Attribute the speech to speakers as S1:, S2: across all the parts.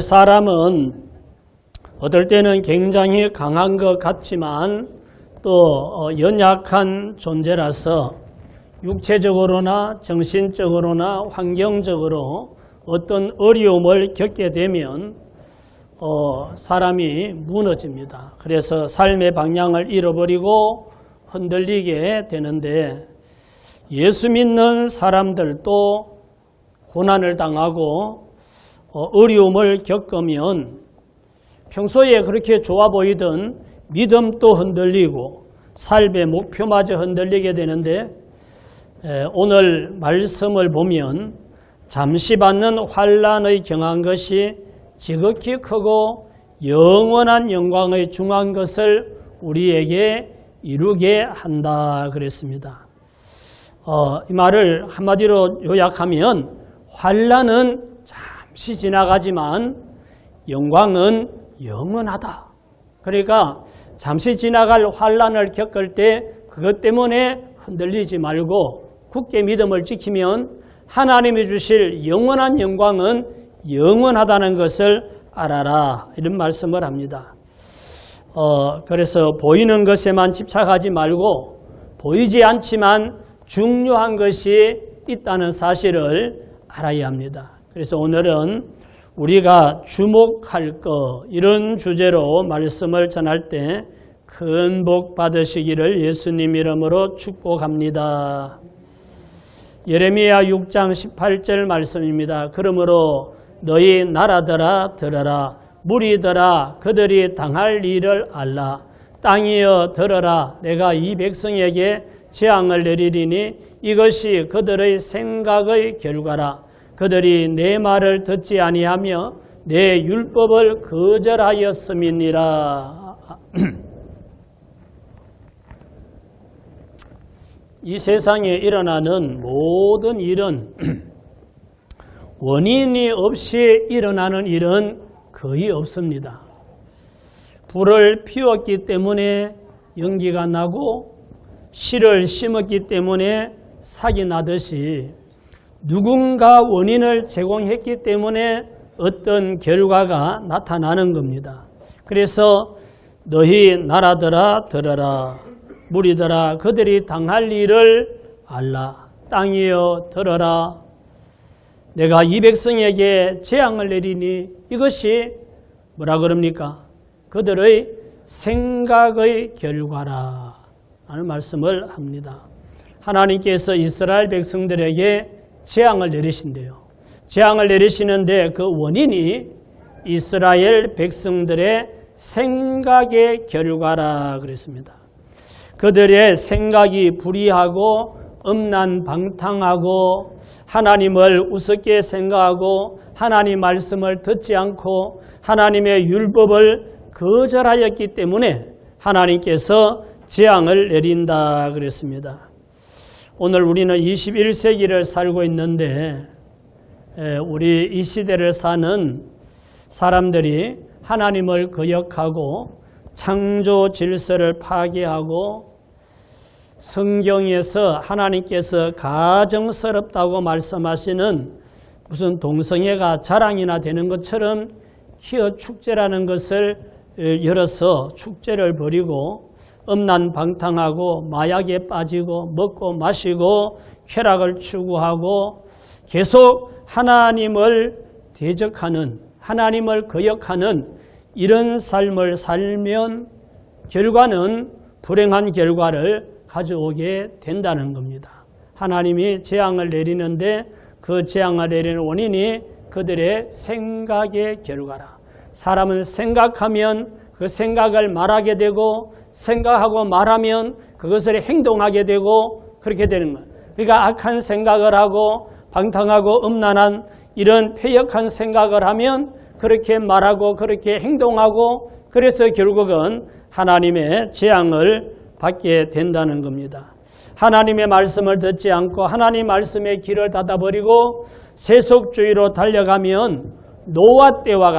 S1: 사람은 어떨 때는 굉장히 강한 것 같지만 또 연약한 존재라서 육체적으로나 정신적으로나 환경적으로 어떤 어려움을 겪게 되면 사람이 무너집니다. 그래서 삶의 방향을 잃어버리고 흔들리게 되는데, 예수 믿는 사람들도 고난을 당하고 어려움을 겪으면 평소에 그렇게 좋아 보이던 믿음도 흔들리고 삶의 목표마저 흔들리게 되는데, 오늘 말씀을 보면 잠시 받는 환난의 경한 것이 지극히 크고 영원한 영광의 중한 것을 우리에게 이루게 한다 그랬습니다. 이 말을 한마디로 요약하면 환난은 잠시 지나가지만 영광은 영원하다. 그러니까 잠시 지나갈 환난을 겪을 때 그것 때문에 흔들리지 말고 굳게 믿음을 지키면 하나님이 주실 영원한 영광은 영원하다는 것을 알아라, 이런 말씀을 합니다. 그래서 보이는 것에만 집착하지 말고 보이지 않지만 중요한 것이 있다는 사실을 알아야 합니다. 그래서 오늘은 우리가 주목할 것, 이런 주제로 말씀을 전할 때 큰 복 받으시기를 예수님 이름으로 축복합니다. 예레미야 6장 18절 말씀입니다. 그러므로 너희 나라들아 들어라, 무리들아 그들이 당할 일을 알라. 땅이여 들어라, 내가 이 백성에게 재앙을 내리리니 이것이 그들의 생각의 결과라. 그들이 내 말을 듣지 아니하며 내 율법을 거절하였음이니라. 이 세상에 일어나는 모든 일은 원인이 없이 일어나는 일은 거의 없습니다. 불을 피웠기 때문에 연기가 나고 씨를 심었기 때문에 삭이 나듯이 누군가 원인을 제공했기 때문에 어떤 결과가 나타나는 겁니다. 그래서 너희 나라들아 들어라, 무리들아 그들이 당할 일을 알라. 땅이여 들어라, 내가 이 백성에게 재앙을 내리니 이것이 뭐라 그럽니까? 그들의 생각의 결과라 하는 말씀을 합니다. 하나님께서 이스라엘 백성들에게 재앙을 내리신대요. 재앙을 내리시는데 그 원인이 이스라엘 백성들의 생각의 결과라 그랬습니다. 그들의 생각이 불의하고 음란방탕하고 하나님을 우습게 생각하고 하나님 말씀을 듣지 않고 하나님의 율법을 거절하였기 때문에 하나님께서 재앙을 내린다 그랬습니다. 오늘 우리는 21세기를 살고 있는데 우리 이 시대를 사는 사람들이 하나님을 거역하고 창조 질서를 파괴하고 성경에서 하나님께서 가정스럽다고 말씀하시는 무슨 동성애가 자랑이나 되는 것처럼 퀴어 축제라는 것을 열어서 축제를 벌이고 음란방탕하고 마약에 빠지고 먹고 마시고 쾌락을 추구하고 계속 하나님을 대적하는, 하나님을 거역하는 이런 삶을 살면 결과는 불행한 결과를 가져오게 된다는 겁니다. 하나님이 재앙을 내리는데 그 재앙을 내리는 원인이 그들의 생각의 결과라. 사람은 생각하면 그 생각을 말하게 되고 생각하고 말하면 그것을 행동하게 되고 그렇게 되는 거예요. 그러니까 악한 생각을 하고 방탕하고 음란한 이런 패역한 생각을 하면 그렇게 말하고 그렇게 행동하고 그래서 결국은 하나님의 재앙을 받게 된다는 겁니다. 하나님의 말씀을 듣지 않고 하나님 말씀의 길을 닫아버리고 세속주의로 달려가면 노아 때와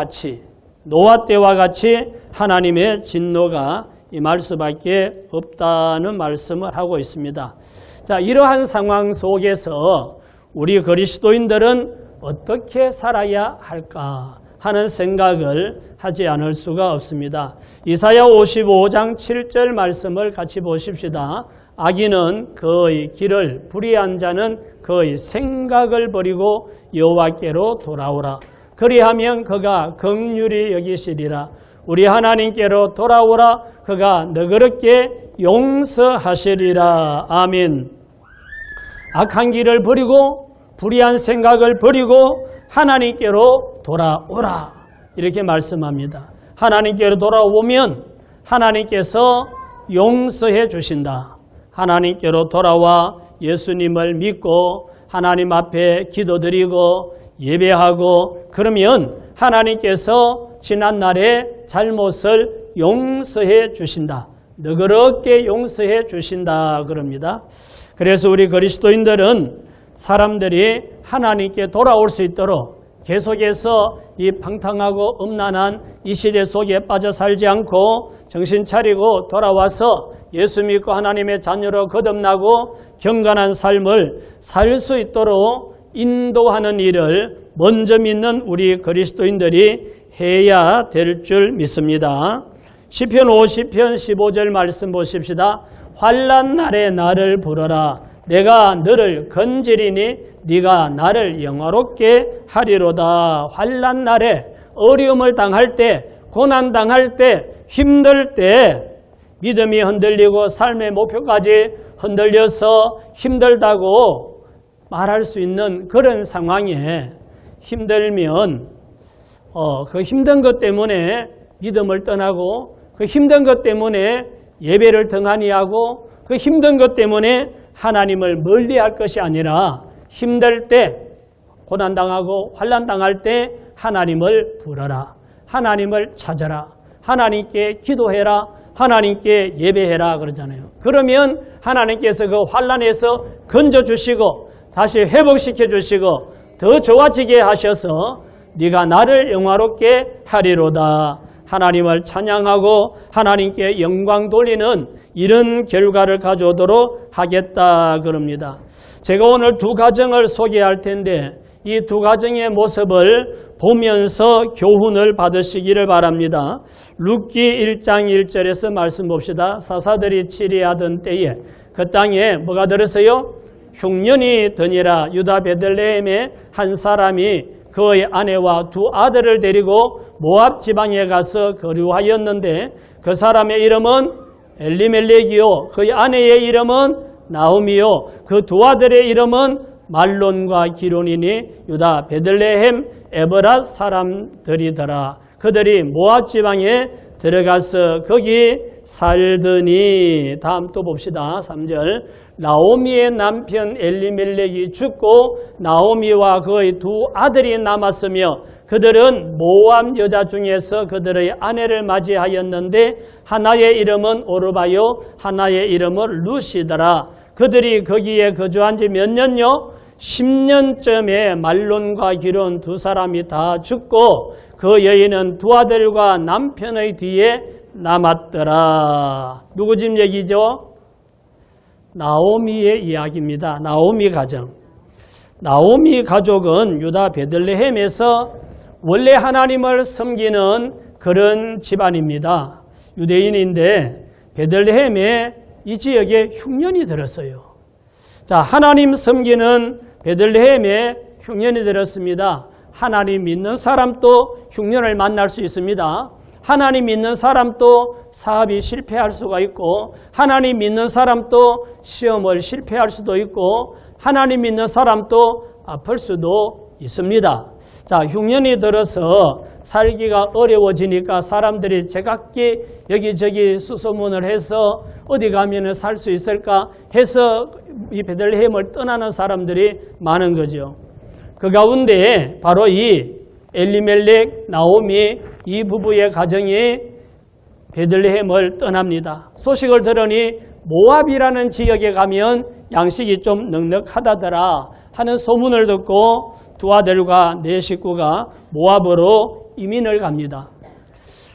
S1: 같이 하나님의 진노가 임할 수밖에 없다는 말씀을 하고 있습니다. 자, 이러한 상황 속에서 우리 그리스도인들은 어떻게 살아야 할까? 하는 생각을 하지 않을 수가 없습니다. 이사야 55장 7절 말씀을 같이 보십시다. 악인은 그의 길을, 불의한 자는 그의 생각을 버리고 여호와께로 돌아오라. 그리하면 그가 긍휼히 여기시리라. 우리 하나님께로 돌아오라. 그가 너그럽게 용서하시리라. 아멘. 악한 길을 버리고 불의한 생각을 버리고 하나님께로 돌아오라. 이렇게 말씀합니다. 하나님께로 돌아오면 하나님께서 용서해 주신다. 하나님께로 돌아와 예수님을 믿고 하나님 앞에 기도드리고 예배하고 그러면 하나님께서 지난날의 잘못을 용서해 주신다. 너그럽게 용서해 주신다 그럽니다. 그래서 우리 그리스도인들은 사람들이 하나님께 돌아올 수 있도록 계속해서 이 방탕하고 음란한 이 시대 속에 빠져 살지 않고 정신 차리고 돌아와서 예수 믿고 하나님의 자녀로 거듭나고 경건한 삶을 살 수 있도록 인도하는 일을 먼저 믿는 우리 그리스도인들이 해야 될 줄 믿습니다. 시편 50편 15절 말씀 보십시다. 환난 날에 나를 부르라. 내가 너를 건지리니 네가 나를 영화롭게 하리로다. 환난 날에 어려움을 당할 때, 고난 당할 때, 힘들 때 믿음이 흔들리고 삶의 목표까지 흔들려서 힘들다고 말할 수 있는 그런 상황에 힘들면 그 힘든 것 때문에 믿음을 떠나고 그 힘든 것 때문에 예배를 등한히 하고 그 힘든 것 때문에 하나님을 멀리할 것이 아니라 힘들 때 고난당하고 환난당할 때 하나님을 부르라. 하나님을 찾아라. 하나님께 기도해라. 하나님께 예배해라 그러잖아요. 그러면 하나님께서 그 환난에서 건져주시고 다시 회복시켜 주시고 더 좋아지게 하셔서 네가 나를 영화롭게 하리로다. 하나님을 찬양하고 하나님께 영광 돌리는 이런 결과를 가져오도록 하겠다 그럽니다. 제가 오늘 두 가정을 소개할 텐데 이 두 가정의 모습을 보면서 교훈을 받으시기를 바랍니다. 룻기 1장 1절에서 말씀 봅시다. 사사들이 치리하던 때에 그 땅에 뭐가 들었어요? 흉년이 드니라. 유다 베들레헴의 한 사람이 그의 아내와 두 아들을 데리고 모압 지방에 가서 거류하였는데 그 사람의 이름은 엘리멜렉이요 그의 아내의 이름은 나오미요 그 두 아들의 이름은 말론과 기론이니 유다 베들레헴 에브랏 사람들이더라. 그들이 모압 지방에 들어가서 거기 살더니 다음 또 봅시다. 3절 나오미의 남편 엘리멜렉이 죽고 나오미와 그의 두 아들이 남았으며 그들은 모압 여자 중에서 그들의 아내를 맞이하였는데 하나의 이름은 오르바요 하나의 이름은 룻이더라. 그들이 거기에 거주한 지 몇 년요? 10년쯤에 말론과 기론 두 사람이 다 죽고 그 여인은 두 아들과 남편의 뒤에 남았더라. 누구 집 얘기죠? 나오미의 이야기입니다. 나오미 가정. 나오미 가족은 유다 베들레헴에서 원래 하나님을 섬기는 그런 집안입니다. 유대인인데 베들레헴에 이 지역에 흉년이 들었어요. 자, 하나님 섬기는 베들레헴에 흉년이 들었습니다. 하나님 믿는 사람도 흉년을 만날 수 있습니다. 하나님 믿는 사람도 사업이 실패할 수가 있고 하나님 믿는 사람도 시험을 실패할 수도 있고 하나님 믿는 사람도 아플 수도 있습니다. 자, 흉년이 들어서 살기가 어려워지니까 사람들이 제각기 여기저기 수소문을 해서 어디 가면 살 수 있을까 해서 이 베들레헴을 떠나는 사람들이 많은 거죠. 그 가운데 바로 이 엘리멜렉, 나오미 이 부부의 가정이 베들레헴을 떠납니다. 소식을 들으니 모압이라는 지역에 가면 양식이 좀 넉넉하다더라 하는 소문을 듣고 두 아들과 네 식구가 모압으로 이민을 갑니다.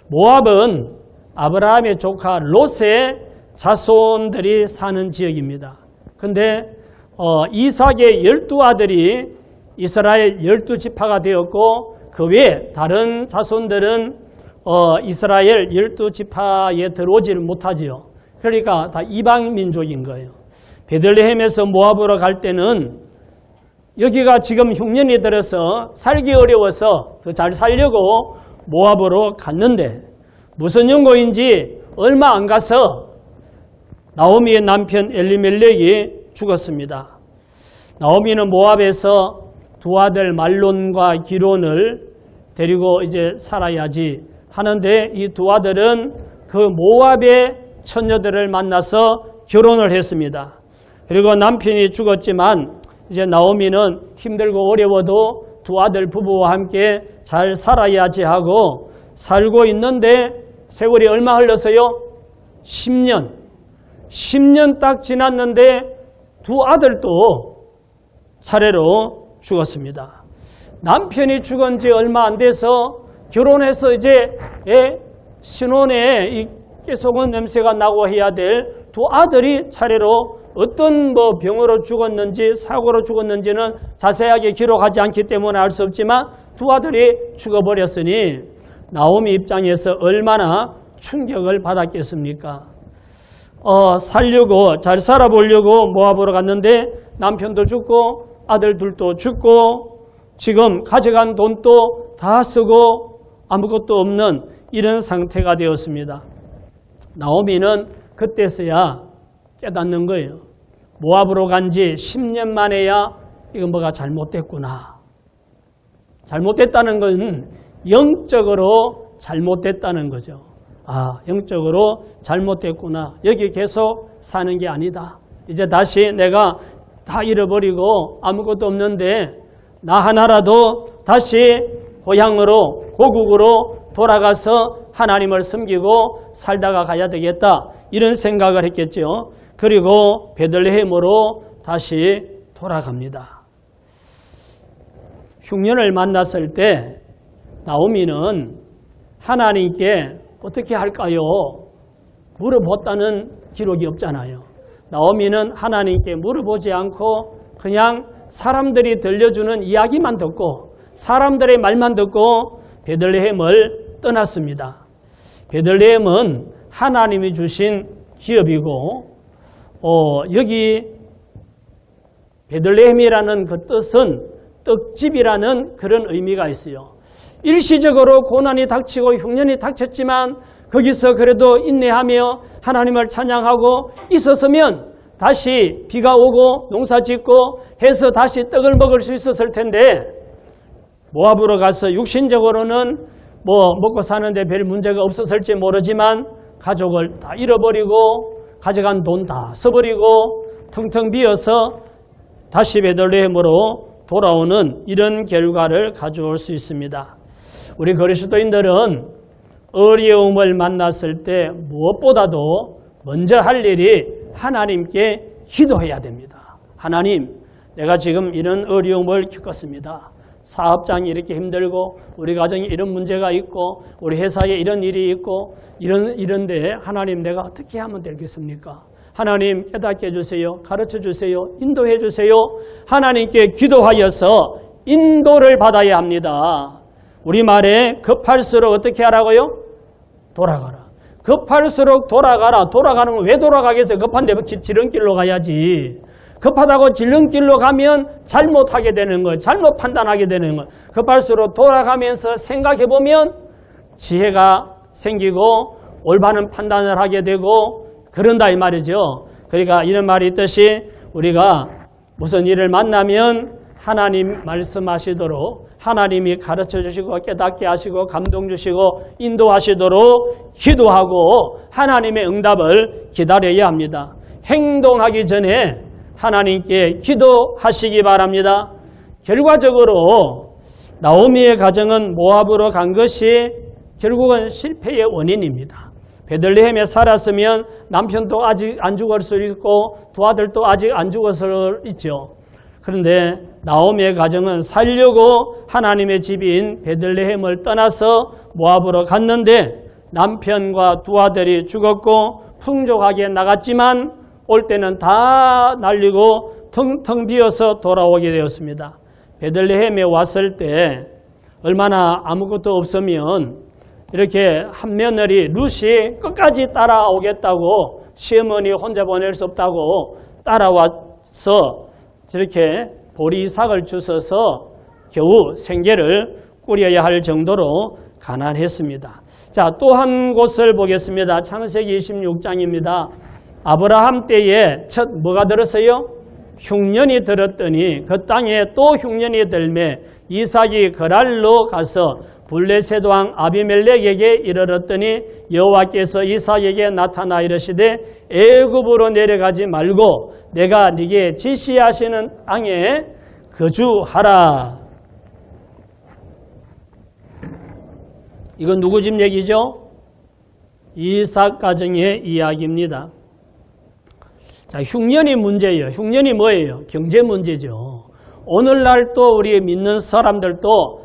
S1: 모압은 아브라함의 조카 롯의 자손들이 사는 지역입니다. 그런데 이삭의 12아들이 이스라엘 12지파가 되었고 그 외에 다른 자손들은 이스라엘 12지파에 들어오지를 못하지요. 그러니까 다 이방 민족인 거예요. 베들레헴에서 모압으로 갈 때는 여기가 지금 흉년이 들어서 살기 어려워서 더 잘 살려고 모압으로 갔는데 무슨 연고인지 얼마 안 가서 나오미의 남편 엘리멜렉이 죽었습니다. 나오미는 모압에서 두 아들 말론과 기론을 데리고 이제 살아야지 하는데 이 두 아들은 그 모압의 처녀들을 만나서 결혼을 했습니다. 그리고 남편이 죽었지만 이제 나오미는 힘들고 어려워도 두 아들 부부와 함께 잘 살아야지 하고 살고 있는데 세월이 얼마 흘렀어요? 10년. 10년 딱 지났는데 두 아들도 차례로 죽었습니다. 남편이 죽은 지 얼마 안 돼서 결혼해서 이제 신혼에 이 깨속은 냄새가 나고 해야 될 두 아들이 차례로 어떤 병으로 죽었는지 사고로 죽었는지는 자세하게 기록하지 않기 때문에 알 수 없지만 두 아들이 죽어버렸으니 나오미 입장에서 얼마나 충격을 받았겠습니까? 살려고 잘 살아보려고 모압으로 갔는데 남편도 죽고 아들 둘도 죽고 지금 가져간 돈도 다 쓰고 아무것도 없는 이런 상태가 되었습니다. 나오미는 그때서야 깨닫는 거예요. 모압으로 간 지 10년 만에야 이건 뭐가 잘못됐구나. 잘못됐다는 건 영적으로 잘못됐다는 거죠. 영적으로 잘못됐구나. 여기 계속 사는 게 아니다. 이제 다시 내가 다 잃어버리고 아무것도 없는데 나 하나라도 다시 고향으로 고국으로 돌아가서 하나님을 섬기고 살다가 가야 되겠다. 이런 생각을 했겠죠. 그리고 베들레헴으로 다시 돌아갑니다. 흉년을 만났을 때 나오미는 하나님께 어떻게 할까요? 물어봤다는 기록이 없잖아요. 나오미는 하나님께 물어보지 않고 그냥 사람들이 들려주는 이야기만 듣고 사람들의 말만 듣고 베들레헴을 떠났습니다. 베들레헴은 하나님이 주신 기업이고 여기 베들레헴이라는 그 뜻은 떡집이라는 그런 의미가 있어요. 일시적으로 고난이 닥치고 흉년이 닥쳤지만 거기서 그래도 인내하며 하나님을 찬양하고 있었으면 다시 비가 오고 농사 짓고 해서 다시 떡을 먹을 수 있었을 텐데 모압으로 가서 육신적으로는 먹고 사는데 별 문제가 없었을지 모르지만 가족을 다 잃어버리고 가져간 돈 다 써버리고 텅텅 비어서 다시 베들레헴으로 돌아오는 이런 결과를 가져올 수 있습니다. 우리 그리스도인들은 어려움을 만났을 때 무엇보다도 먼저 할 일이 하나님께 기도해야 됩니다. 하나님, 내가 지금 이런 어려움을 겪었습니다. 사업장이 이렇게 힘들고 우리 가정에 이런 문제가 있고 우리 회사에 이런 일이 있고 이런데 하나님 내가 어떻게 하면 되겠습니까? 하나님 깨닫게 해주세요. 가르쳐 주세요. 인도해 주세요. 하나님께 기도하여서 인도를 받아야 합니다. 우리말에 급할수록 어떻게 하라고요? 돌아가라. 급할수록 돌아가라. 돌아가는 건 왜 돌아가겠어요? 급한데 지름길로 가야지. 급하다고 지름길로 가면 잘못하게 되는 거예요. 잘못 판단하게 되는 거예요. 급할수록 돌아가면서 생각해보면 지혜가 생기고 올바른 판단을 하게 되고 그런다 이 말이죠. 그러니까 이런 말이 있듯이 우리가 무슨 일을 만나면 하나님 말씀하시도록 하나님이 가르쳐 주시고 깨닫게 하시고 감동 주시고 인도하시도록 기도하고 하나님의 응답을 기다려야 합니다. 행동하기 전에 하나님께 기도하시기 바랍니다. 결과적으로 나오미의 가정은 모압으로 간 것이 결국은 실패의 원인입니다. 베들레헴에 살았으면 남편도 아직 안 죽을 수 있고 두 아들도 아직 안 죽었을 수 있죠. 그런데 나오미의 가정은 살려고 하나님의 집인 베들레헴을 떠나서 모압으로 갔는데 남편과 두 아들이 죽었고 풍족하게 나갔지만 올 때는 다 날리고 텅텅 비어서 돌아오게 되었습니다. 베들레헴에 왔을 때 얼마나 아무것도 없으면 이렇게 한 며느리 룻이 끝까지 따라오겠다고, 시어머니 혼자 보낼 수 없다고 따라와서 저렇게 보리삭을 주워서 겨우 생계를 꾸려야 할 정도로 가난했습니다. 자, 또 한 곳을 보겠습니다. 창세기 26장입니다. 아브라함 때에 첫 뭐가 들었어요? 흉년이 들었더니 그 땅에 또 흉년이 들매 이삭이 그랄로 가서 블레셋 왕 아비멜렉에게 이르렀더니 여호와께서 이삭에게 나타나 이르시되 애굽으로 내려가지 말고 내가 네게 지시하시는 땅에 거주하라. 이건 누구 집 얘기죠? 이삭 가정의 이야기입니다. 자, 흉년이 문제예요. 흉년이 뭐예요? 경제 문제죠. 오늘날 또 우리 믿는 사람들도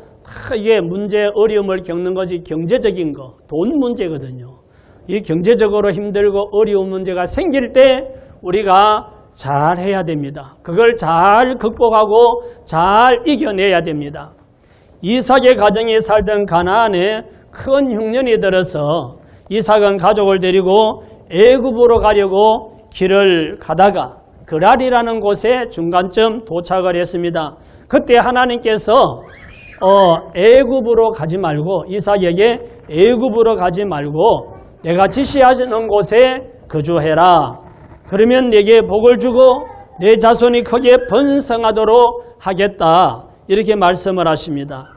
S1: 이게 문제, 어려움을 겪는 것이 경제적인 거, 돈 문제거든요. 이 경제적으로 힘들고 어려운 문제가 생길 때 우리가 잘 해야 됩니다. 그걸 잘 극복하고 잘 이겨내야 됩니다. 이삭의 가정이 살던 가나안에 큰 흉년이 들어서 이삭은 가족을 데리고 애굽으로 가려고 길을 가다가 그랄이라는 곳에 중간쯤 도착을 했습니다. 그때 하나님께서 애굽으로 가지 말고, 이삭에게 애굽으로 가지 말고 내가 지시하시는 곳에 거주해라. 그러면 내게 복을 주고 내 자손이 크게 번성하도록 하겠다. 이렇게 말씀을 하십니다.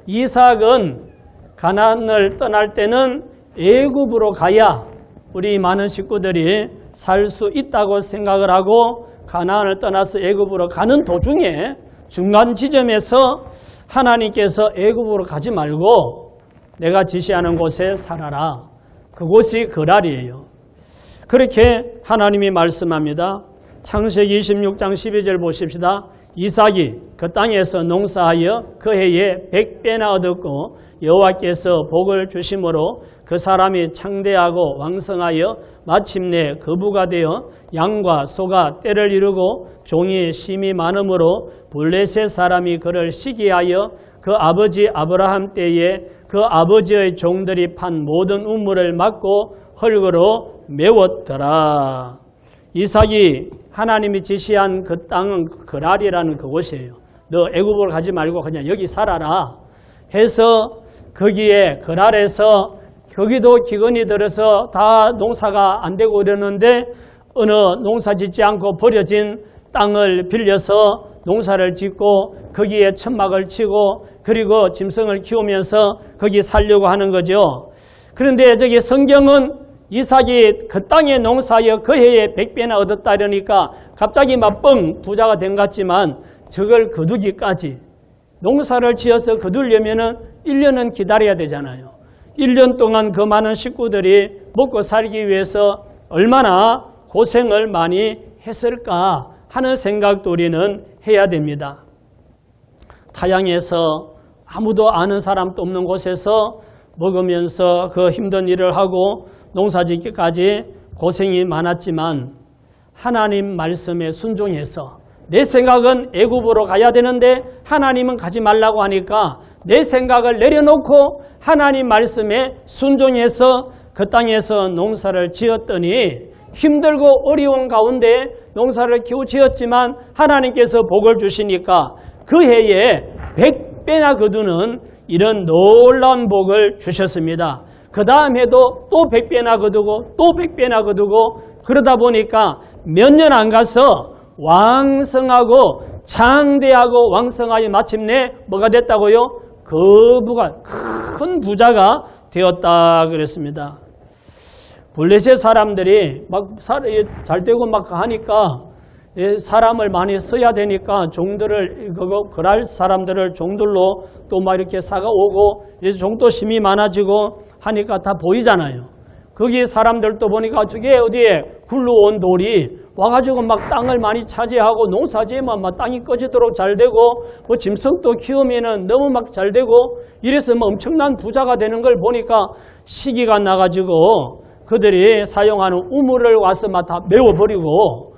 S1: 이삭은 가나안을 떠날 때는 애굽으로 가야 우리 많은 식구들이 살 수 있다고 생각을 하고 가나안을 떠나서 애굽으로 가는 도중에 중간 지점에서 하나님께서 애굽으로 가지 말고 내가 지시하는 곳에 살아라. 그곳이 그랄이에요. 그렇게 하나님이 말씀합니다. 창세기 26장 12절 보십시다. 이삭이 그 땅에서 농사하여 그 해에 100배나 얻었고 여호와께서 복을 주심으로 그 사람이 창대하고 왕성하여 마침내 거부가 되어 양과 소가 때를 이루고 종이 심이 많으므로 블레셋 사람이 그를 시기하여 그 아버지 아브라함 때에 그 아버지의 종들이 판 모든 우물을 막고 흙으로 메웠더라. 이삭이 하나님이 지시한 그 땅은 그랄이라는 그곳이에요. 너 애굽으로 가지 말고 그냥 여기 살아라 해서 거기에 그랄에서 거기도 기근이 들어서 다 농사가 안 되고 이러는데 어느 농사 짓지 않고 버려진 땅을 빌려서 농사를 짓고 거기에 천막을 치고 그리고 짐승을 키우면서 거기 살려고 하는 거죠. 그런데 저기 성경은 이삭이 그 땅에 농사하여 그 해에 100배나 얻었다 이러니까 갑자기 막 뻥 부자가 된 것 같지만 저걸 거두기까지 농사를 지어서 거두려면은 1년은 기다려야 되잖아요. 1년 동안 그 많은 식구들이 먹고 살기 위해서 얼마나 고생을 많이 했을까 하는 생각도 우리는 해야 됩니다. 타양에서 아무도 아는 사람도 없는 곳에서 먹으면서 그 힘든 일을 하고 농사짓기까지 고생이 많았지만 하나님 말씀에 순종해서 내 생각은 애굽으로 가야 되는데 하나님은 가지 말라고 하니까 내 생각을 내려놓고 하나님 말씀에 순종해서 그 땅에서 농사를 지었더니 힘들고 어려운 가운데 농사를 지었지만 하나님께서 복을 주시니까 그 해에 100배나 거두는 이런 놀라운 복을 주셨습니다. 그 다음 해도 또 100배나 거두고 또 100배나 거두고 그러다 보니까 몇 년 안 가서 왕성하고 장대하고 왕성하여 마침내 뭐가 됐다고요? 거부가 큰 부자가 되었다 그랬습니다. 블레셋 사람들이 막 잘 되고 막 하니까 사람을 많이 써야 되니까 종들을 그랄 사람들을 종들로 또 막 이렇게 사가오고 이제 종도 힘이 많아지고 하니까 다 보이잖아요. 거기 사람들도 보니까 저게 어디에 굴러온 돌이 와가지고 막 땅을 많이 차지하고 농사지으면 막 땅이 꺼지도록 잘 되고 뭐 짐승도 키우면은 너무 막 잘 되고 이래서 뭐 엄청난 부자가 되는 걸 보니까 시기가 나가지고 그들이 사용하는 우물을 와서 막 다 메워버리고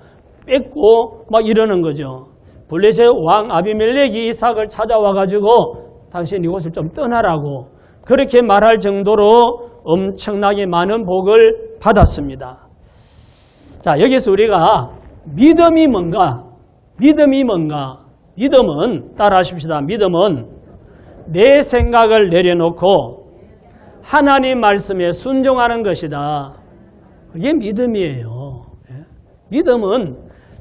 S1: 뺏고 막 이러는 거죠. 블레셋 왕 아비멜렉이 이삭을 찾아와가지고 당신 이곳을 좀 떠나라고 그렇게 말할 정도로 엄청나게 많은 복을 받았습니다. 자, 여기서 우리가 믿음이 뭔가? 믿음이 뭔가? 믿음은 따라하십시다. 믿음은 내 생각을 내려놓고 하나님 말씀에 순종하는 것이다. 그게 믿음이에요. 믿음은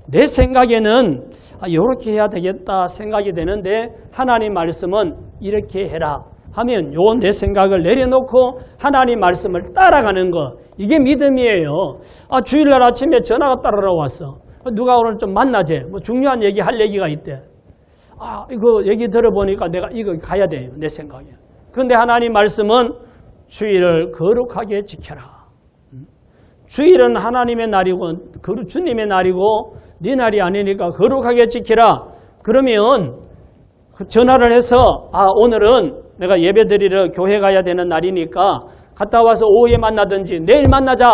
S1: 내 생각에는 이렇게 해야 되겠다 생각이 되는데 하나님 말씀은 이렇게 해라 하면 요 내 생각을 내려놓고 하나님 말씀을 따라가는 것, 이게 믿음이에요. 주일날 아침에 전화가 따라러 왔어. 누가 오늘 좀 만나재? 뭐 중요한 얘기 할 얘기가 있대. 이거 얘기 들어보니까 내가 이거 가야 돼요. 내 생각에. 그런데 하나님 말씀은 주일을 거룩하게 지켜라. 주일은 하나님의 날이고 주님의 날이고 네 날이 아니니까 거룩하게 지키라. 그러면 전화를 해서 오늘은 내가 예배드리러 교회 가야 되는 날이니까 갔다 와서 오후에 만나든지 내일 만나자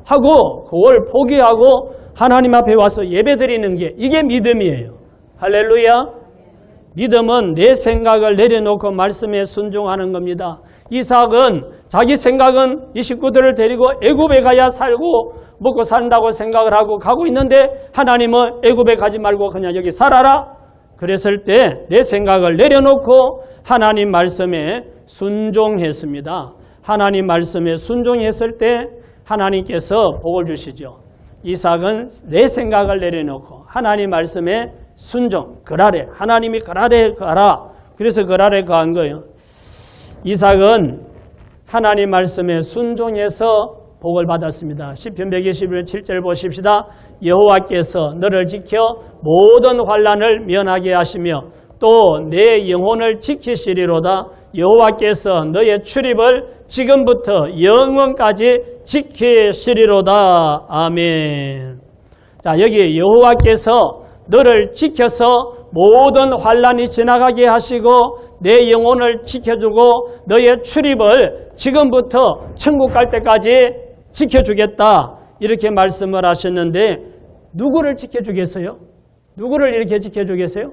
S1: 하고 그걸 포기하고 하나님 앞에 와서 예배드리는 게 이게 믿음이에요. 할렐루야. 믿음은 내 생각을 내려놓고 말씀에 순종하는 겁니다. 이삭은 자기 생각은 이 식구들을 데리고 애굽에 가야 살고 먹고 산다고 생각을 하고 가고 있는데 하나님은 애굽에 가지 말고 그냥 여기 살아라. 그랬을 때 내 생각을 내려놓고 하나님 말씀에 순종했습니다. 하나님 말씀에 순종했을 때 하나님께서 복을 주시죠. 이삭은 내 생각을 내려놓고 하나님 말씀에 순종, 그라레, 하나님이 그라레 가라. 그래서 그라레 가한 거예요. 이삭은 하나님 말씀에 순종해서 복을 받았습니다. 시편 121편 7절 보십시다. 여호와께서 너를 지켜 모든 환난을 면하게 하시며 또 내 영혼을 지키시리로다. 여호와께서 너의 출입을 지금부터 영원까지 지키시리로다. 아멘. 자, 여기 여호와께서 너를 지켜서 모든 환난이 지나가게 하시고 내 영혼을 지켜주고 너의 출입을 지금부터 천국 갈 때까지 지켜주겠다. 이렇게 말씀을 하셨는데 누구를 지켜주겠어요? 누구를 이렇게 지켜주겠어요?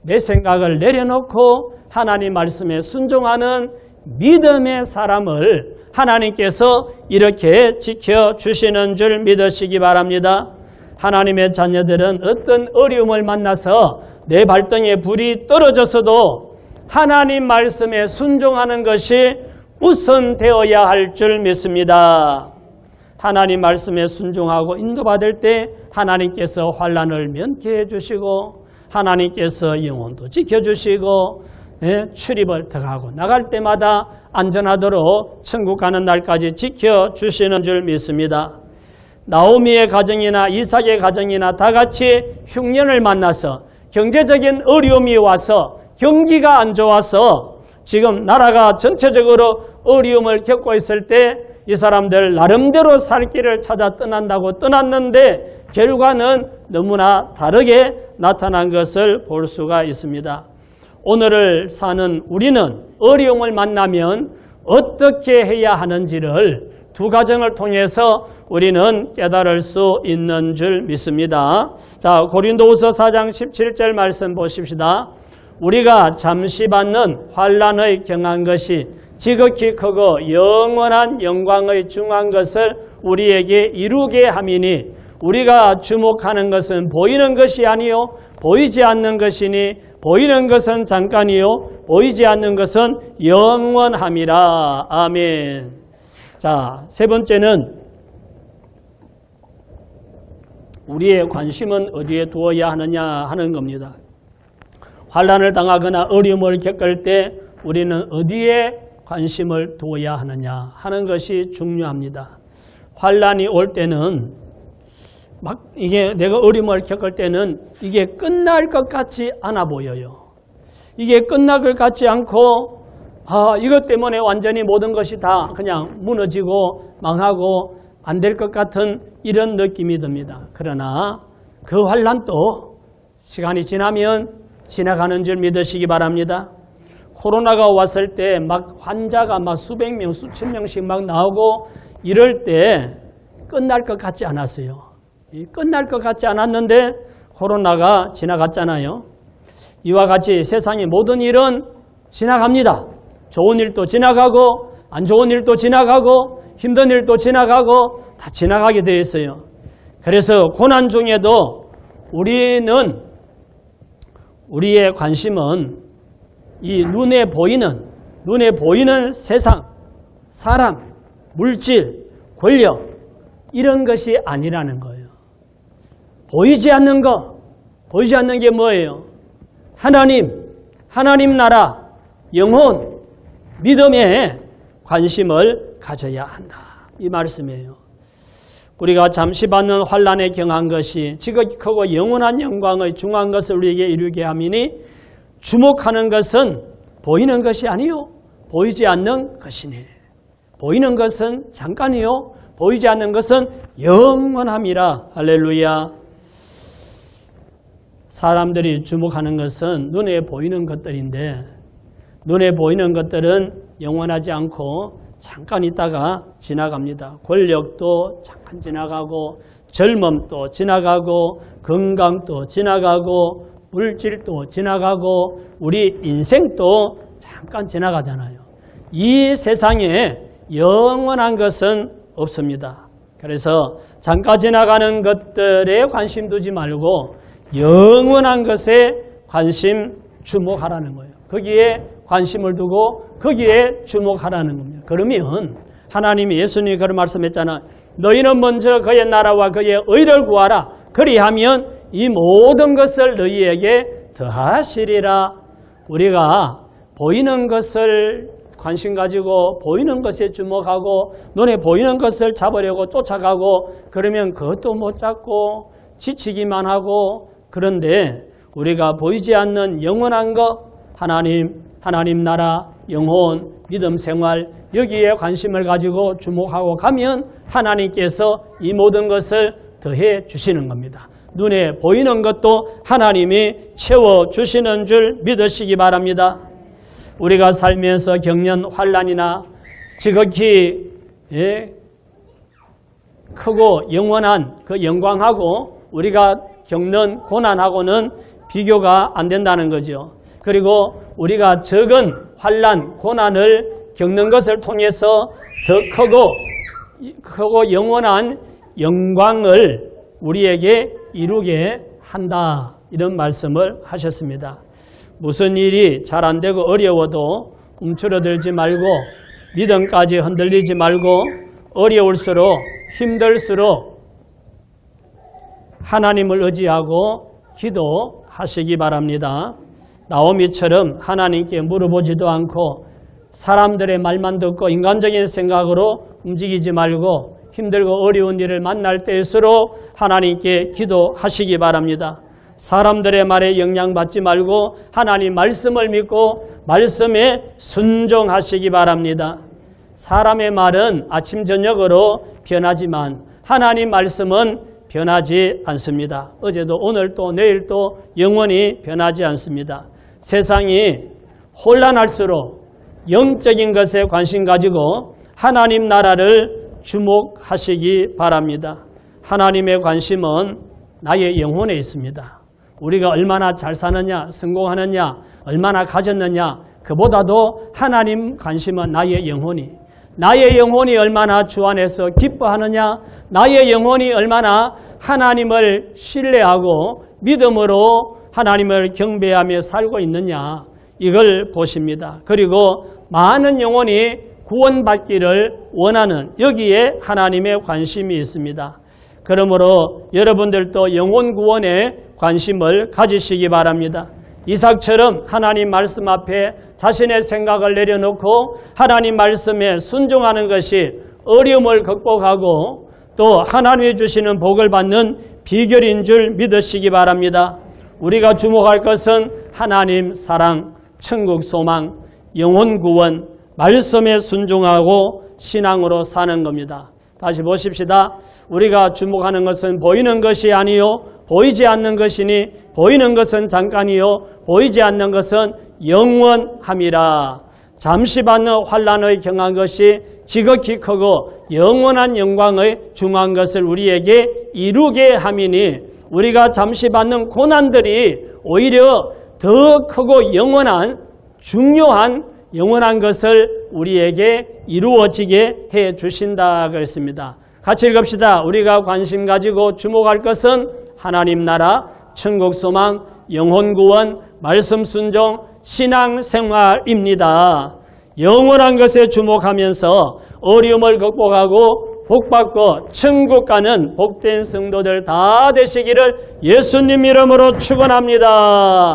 S1: 내 생각을 내려놓고 하나님 말씀에 순종하는 믿음의 사람을 하나님께서 이렇게 지켜주시는 줄 믿으시기 바랍니다. 하나님의 자녀들은 어떤 어려움을 만나서 내 발등에 불이 떨어졌어도 하나님 말씀에 순종하는 것이 우선되어야 할 줄 믿습니다. 하나님 말씀에 순종하고 인도받을 때 하나님께서 환난을 면케해 주시고 하나님께서 영혼도 지켜주시고 출입을 들어가고 나갈 때마다 안전하도록 천국 가는 날까지 지켜주시는 줄 믿습니다. 나오미의 가정이나 이삭의 가정이나 다 같이 흉년을 만나서 경제적인 어려움이 와서 경기가 안 좋아서 지금 나라가 전체적으로 어려움을 겪고 있을 때 이 사람들 나름대로 살 길을 찾아 떠난다고 떠났는데 결과는 너무나 다르게 나타난 것을 볼 수가 있습니다. 오늘을 사는 우리는 어려움을 만나면 어떻게 해야 하는지를 두 가정을 통해서 우리는 깨달을 수 있는 줄 믿습니다. 자, 고린도후서 4장 17절 말씀 보십시다. 우리가 잠시 받는 환난의 경한 것이 지극히 크고 영원한 영광의 중한 것을 우리에게 이루게 함이니 우리가 주목하는 것은 보이는 것이 아니요 보이지 않는 것이니 보이는 것은 잠깐이요 보이지 않는 것은 영원함이라. 아멘. 자, 세 번째는 우리의 관심은 어디에 두어야 하느냐 하는 겁니다. 환난을 당하거나 어려움을 겪을 때 우리는 어디에 관심을 두어야 하느냐 하는 것이 중요합니다. 환난이 올 때는 막 이게 내가 어려움을 겪을 때는 이게 끝날 것 같지 않아 보여요. 이게 끝날 것 같지 않고 이것 때문에 완전히 모든 것이 다 그냥 무너지고 망하고 안 될 것 같은 이런 느낌이 듭니다. 그러나 그 환난도 시간이 지나면 지나가는 줄 믿으시기 바랍니다. 코로나가 왔을 때 막 환자가 막 수백 명, 수천 명씩 막 나오고 이럴 때 끝날 것 같지 않았어요. 끝날 것 같지 않았는데 코로나가 지나갔잖아요. 이와 같이 세상의 모든 일은 지나갑니다. 좋은 일도 지나가고 안 좋은 일도 지나가고 힘든 일도 지나가고 다 지나가게 되어 있어요. 그래서 고난 중에도 우리의 관심은 이 눈에 보이는 세상, 사람, 물질, 권력 이런 것이 아니라는 거예요. 보이지 않는 게 뭐예요? 하나님 나라, 영혼, 믿음에 관심을 가져야 한다. 이 말씀이에요. 우리가 잠시 받는 환난에 경한 것이 지극히 크고 영원한 영광의 중한 것을 우리에게 이루게 함이니 주목하는 것은 보이는 것이 아니요 보이지 않는 것이니 보이는 것은 잠깐이요 보이지 않는 것은 영원함이라. 할렐루야. 사람들이 주목하는 것은 눈에 보이는 것들인데 눈에 보이는 것들은 영원하지 않고 잠깐 있다가 지나갑니다. 권력도 잠깐 지나가고 젊음도 지나가고 건강도 지나가고 물질도 지나가고 우리 인생도 잠깐 지나가잖아요. 이 세상에 영원한 것은 없습니다. 그래서 잠깐 지나가는 것들에 관심 두지 말고 영원한 것에 관심 주목하라는 거예요. 거기에 관심을 두고 거기에 주목하라는 겁니다. 그러면 하나님이 예수님이 그런 말씀했잖아. 너희는 먼저 그의 나라와 그의 의를 구하라. 그리하면 이 모든 것을 너희에게 더하시리라. 우리가 보이는 것을 관심 가지고 보이는 것에 주목하고 눈에 보이는 것을 잡으려고 쫓아가고 그러면 그것도 못 잡고 지치기만 하고 그런데 우리가 보이지 않는 영원한 것 하나님 나라, 영혼, 믿음 생활 여기에 관심을 가지고 주목하고 가면 하나님께서 이 모든 것을 더해 주시는 겁니다. 눈에 보이는 것도 하나님이 채워주시는 줄 믿으시기 바랍니다. 우리가 살면서 겪는 환난이나 지극히 크고 영원한 그 영광하고 우리가 겪는 고난하고는 비교가 안 된다는 거죠. 그리고 우리가 적은 환난, 고난을 겪는 것을 통해서 더 크고 영원한 영광을 우리에게 이루게 한다. 이런 말씀을 하셨습니다. 무슨 일이 잘 안 되고 어려워도 움츠러들지 말고 믿음까지 흔들리지 말고 어려울수록 힘들수록 하나님을 의지하고 기도하시기 바랍니다. 나오미처럼 하나님께 물어보지도 않고 사람들의 말만 듣고 인간적인 생각으로 움직이지 말고 힘들고 어려운 일을 만날 때일수록 하나님께 기도하시기 바랍니다. 사람들의 말에 영향받지 말고 하나님 말씀을 믿고 말씀에 순종하시기 바랍니다. 사람의 말은 아침 저녁으로 변하지만 하나님 말씀은 변하지 않습니다. 어제도 오늘도 내일도 영원히 변하지 않습니다. 세상이 혼란할수록 영적인 것에 관심 가지고 하나님 나라를 주목하시기 바랍니다. 하나님의 관심은 나의 영혼에 있습니다. 우리가 얼마나 잘 사느냐, 성공하느냐, 얼마나 가졌느냐, 그보다도 하나님 관심은 나의 영혼이 얼마나 주 안에서 기뻐하느냐, 나의 영혼이 얼마나 하나님을 신뢰하고 믿음으로 하나님을 경배하며 살고 있느냐, 이걸 보십니다. 그리고 많은 영혼이 구원받기를 원하는 여기에 하나님의 관심이 있습니다. 그러므로 여러분들도 영혼 구원에 관심을 가지시기 바랍니다. 이삭처럼 하나님 말씀 앞에 자신의 생각을 내려놓고 하나님 말씀에 순종하는 것이 어려움을 극복하고 또 하나님이 주시는 복을 받는 비결인 줄 믿으시기 바랍니다. 우리가 주목할 것은 하나님 사랑, 천국 소망, 영혼 구원, 말씀에 순종하고 신앙으로 사는 겁니다. 다시 보십시다. 우리가 주목하는 것은 보이는 것이 아니요 보이지 않는 것이니 보이는 것은 잠깐이요 보이지 않는 것은 영원함이라. 잠시 받는 환난의 경한 것이 지극히 크고 영원한 영광의 중한 것을 우리에게 이루게 함이니 우리가 잠시 받는 고난들이 오히려 더 크고 영원한 중요한 영원한 것을 우리에게 이루어지게 해 주신다 그랬습니다. 같이 읽읍시다. 우리가 관심 가지고 주목할 것은 하나님 나라, 천국 소망, 영혼 구원, 말씀 순종, 신앙 생활입니다. 영원한 것에 주목하면서 어려움을 극복하고 복받고 천국 가는 복된 성도들 다 되시기를 예수님 이름으로 축원합니다.